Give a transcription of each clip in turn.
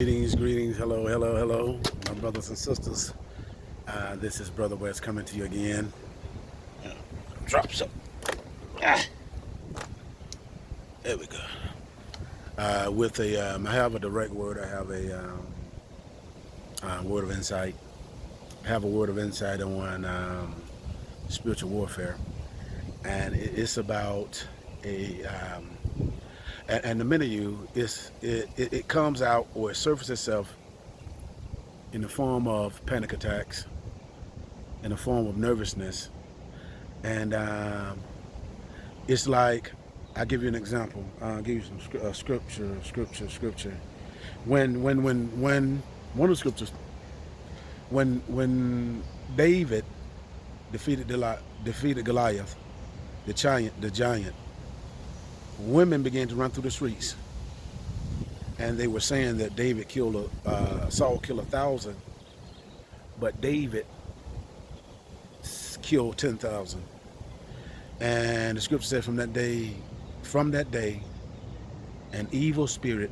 Greetings, hello, my brothers and sisters. This is Brother West coming to you again. Drop some. There we go. I have a direct word. I have a word of insight. I have a word of insight on spiritual warfare, and it's about and the many of you, it comes out or it surfaces itself in the form of panic attacks, in the form of nervousness, and it's like, I'll give you an example. I'll give you some scripture. When one of the scriptures, when David defeated Goliath, the giant, women began to run through the streets, and they were saying that Saul killed 1,000, but David killed 10,000. And the scripture said from that day, an evil spirit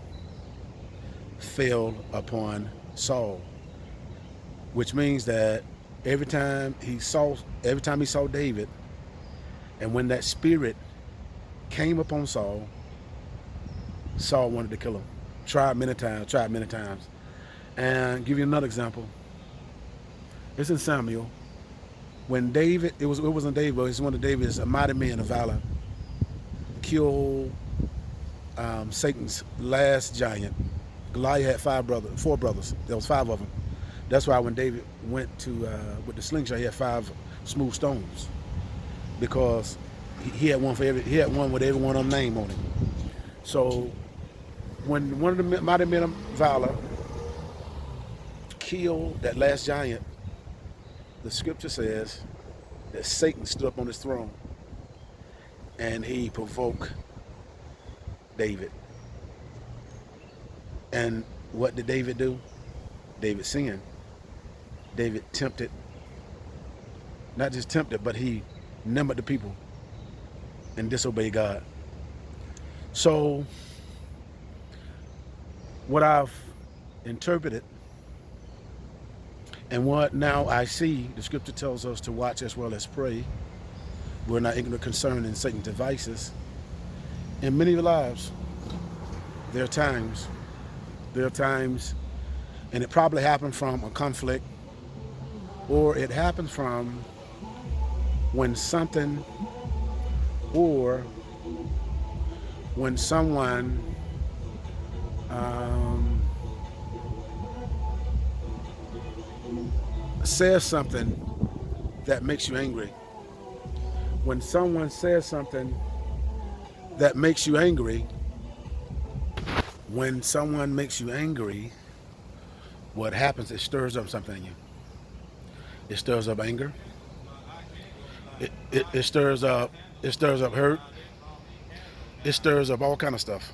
fell upon Saul, which means that every time he saw David, and when that spirit came upon Saul wanted to kill him. Tried many times. And I'll give you another example. It's in Samuel. When David, it wasn't David, but it's one of David's mighty men of valor, killed Satan's last giant. Goliath had 4 brothers. There was 5 of them. That's why when David went to with the slingshot, he had 5 smooth stones, because he had one with every one of them name on it. So when one of the mighty men of valor killed that last giant, the scripture says that Satan stood up on his throne and he provoked David. And what did David do? David sinned. David tempted, not just tempted, but he numbered the people and disobeyed God. So what I've interpreted and what now I see, the scripture tells us to watch as well as pray. We're not ignorant concerning Satan's devices. In many of your lives, there are times, and it probably happened from a conflict, or it happens from when something, or when someone says something that makes you angry. When someone says something that makes you angry, what happens, it stirs up something in you. It stirs up anger. It stirs up hurt. It stirs up all kind of stuff.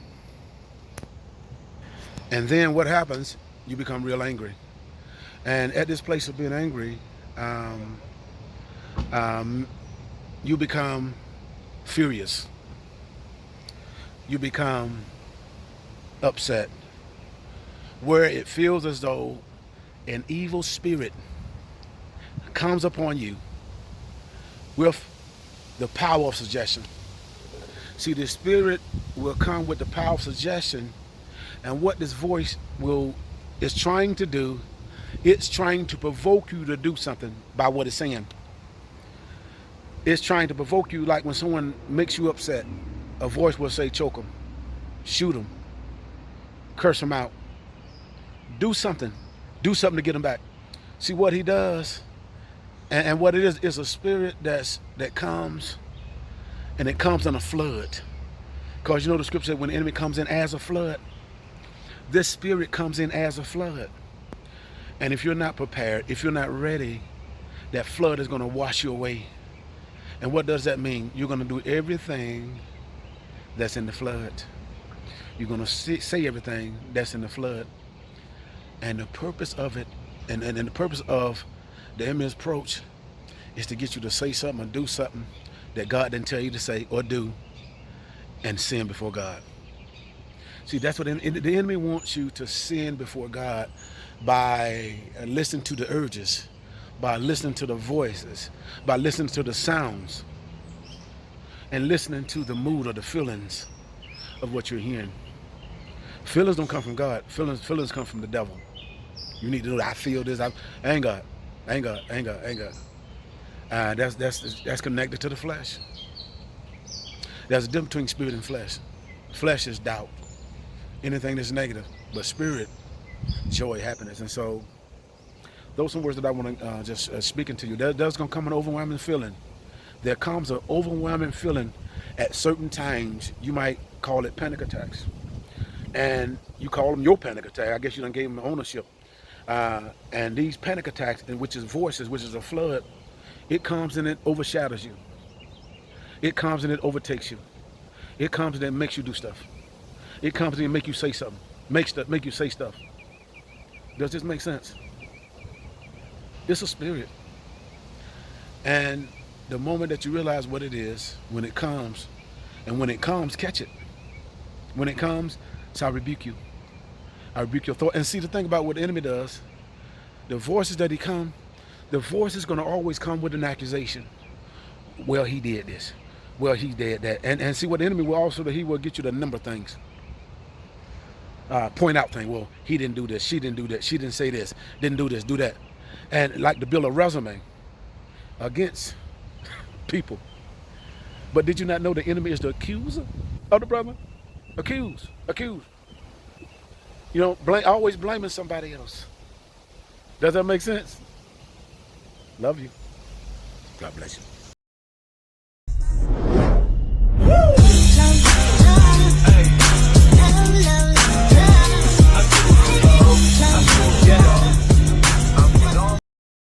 And then what happens? You become real angry. And at this place of being angry, you become furious. You become upset, where it feels as though an evil spirit comes upon you with the power of suggestion. See, the spirit will come with the power of suggestion, and what this voice is trying to do, it's trying to provoke you to do something by what it's saying. It's trying to provoke you, like when someone makes you upset, a voice will say, choke them, shoot them, curse them out, do something to get them back. See what he does, and what it is a spirit that comes, and it comes in a flood. Because you know the scripture said when the enemy comes in as a flood, this spirit comes in as a flood. And if you're not prepared, if you're not ready, that flood is going to wash you away. And what does that mean? You're going to do everything that's in the flood. You're going to say everything that's in the flood. And the purpose of it, and the purpose of the enemy's approach, is to get you to say something or do something that God didn't tell you to say or do, and sin before God. See, that's what the enemy wants you to sin before God by listening to the urges, by listening to the voices, by listening to the sounds, and listening to the mood or the feelings of what you're hearing. Feelings don't come from God. Feelings come from the devil. You need to know that I feel this. I ain't God. I ain't God. I ain't God. I ain't God. That's connected to the flesh. There's a difference between spirit and flesh. Flesh is doubt, anything that's negative, but spirit, joy, happiness. And so those are some words that I want to just speaking to you. There's going to come an overwhelming feeling. There comes an overwhelming feeling at certain times. You might call it panic attacks. And you call them your panic attack. I guess you done gave them ownership. And these panic attacks, which is voices, which is a flood, it comes and it overshadows you. It comes and it overtakes you. It comes and it makes you do stuff. It comes and it make you say something. Make you say stuff. Does this make sense? It's a spirit. And the moment that you realize what it is, when it comes, catch it. When it comes, so I rebuke you. I rebuke your thought. And see, the thing about what the enemy does, the voices that the voice is going to always come with an accusation. Well, he did this. Well, he did that. And see, what the enemy will also do, he will get you to number things. Point out things. Well, he didn't do this. She didn't do that. She didn't say this. Didn't do this. Do that. And like to build a resume against people. But did you not know the enemy is the accuser of the brother? Accuse. You know, always blaming somebody else. Does that make sense? Love you. God bless you.